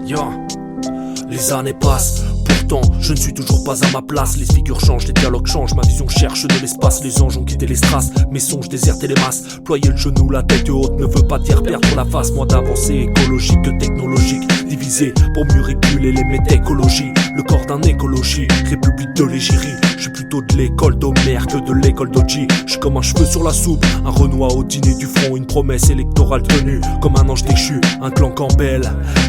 Yo. Les années passent, pourtant je ne suis toujours pas à ma place. Les figures changent, les dialogues changent, ma vision cherche de l'espace. Les anges ont quitté les strass, mes songes désertaient les masses. Ployer le genou, la tête haute ne veut pas dire perdre la face. Moi d'avancée écologique que technologique, divisé pour mieux réguler les métécologies. Le corps d'un écologie, république de l'égérie. Je suis plutôt de l'école d'Homère que de l'école d'Oji. Je suis comme un cheveu sur la soupe, un Renoir au dîner du front. Une promesse électorale tenue, comme un ange déchu. Un clan Campbell,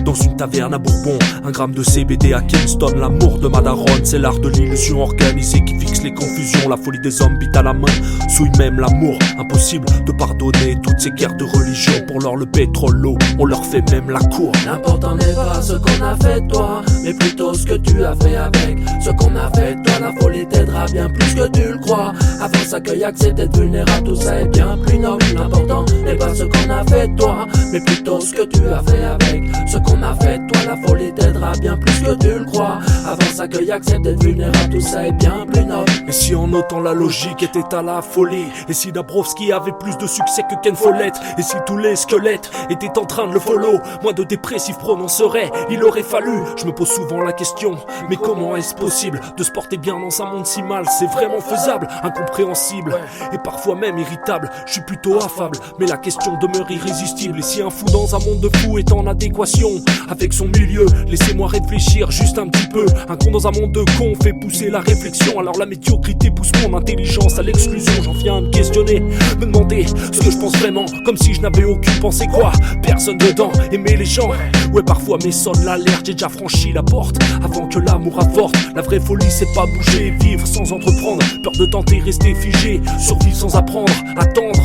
dans une taverne à Bourbon. Un gramme de CBD à Kingston, l'amour de Madaron. C'est l'art de l'illusion organisée qui fixe les confusions. La folie des hommes bite à la main, souille même l'amour. Impossible de pardonner toutes ces guerres de religion. Pour leur le pétrole, l'eau, on leur fait même la cour. L'important n'est pas ce qu'on a fait de toi, mais plutôt ce que tu as fait avec ce qu'on a fait de toi. La folie t'aidera bien plus que tu le crois. Avance, accueille, accepte d'être vulnérable, tout ça est bien plus noble. L'important n'est pas ce qu'on a fait de toi, mais plutôt ce que tu as fait avec ce qu'on a fait de toi. La folie t'aidera bien plus que tu le crois. Avance, accueille, accepte d'être vulnérable, tout ça est bien plus noble. Et si en autant la logique était à la folie, et si Dabrowski avait plus de succès que Ken Follett, et si tous les squelettes étaient en train de le follow, moins de dépressifs prononceraient, il aurait fallu. Je me pose souvent la question, mais comment est-ce possible de se porter bien dans un monde si mal? C'est vraiment faisable, incompréhensible et parfois même irritable. Je suis plutôt affable, mais la question demeure irrésistible. Et si un fou dans un monde de fous est en adéquation avec son milieu, laissez-moi réfléchir juste un petit peu. Un con dans un monde de cons fait pousser la réflexion. Alors la médiocrité pousse mon intelligence à l'exclusion. J'en viens à me questionner, me demander ce que je pense vraiment, comme si je n'avais aucune pensée. Quoi, personne dedans, aimer les gens. Ouais, parfois mais sonne l'alerte, j'ai déjà franchi la porte avant que l'amour avorte. La vraie folie c'est pas bouger, vivre sans entreprendre, peur de tenter, rester figé, survivre sans apprendre, attendre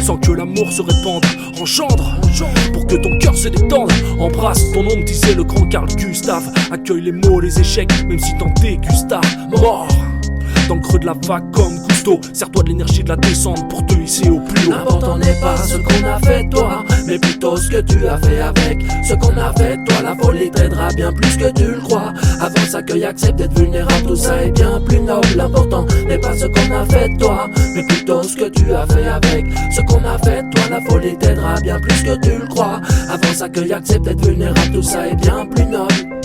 sans que l'amour se répande, engendre pour que ton cœur se détende. Embrasse ton ombre, disait le grand Carl Gustave. Accueille les mots, les échecs, même si t'en dégustes à mort. Dans le creux de la vague comme Cousteau, serre-toi de l'énergie de la descente pour te hisser au plus haut. L'important n'est pas ce qu'on a fait de toi, mais plutôt ce que tu as fait avec ce qu'on a fait de toi. La folie t'aidera bien plus que tu le crois. Avance, accueille, accepte d'être vulnérable, tout ça est bien plus noble. L'important n'est pas ce qu'on a fait de toi, mais plutôt ce que tu as fait avec ce qu'on a fait de toi. La folie t'aidera bien plus que tu le crois. Avance, accueille, accepte d'être vulnérable, tout ça est bien plus noble.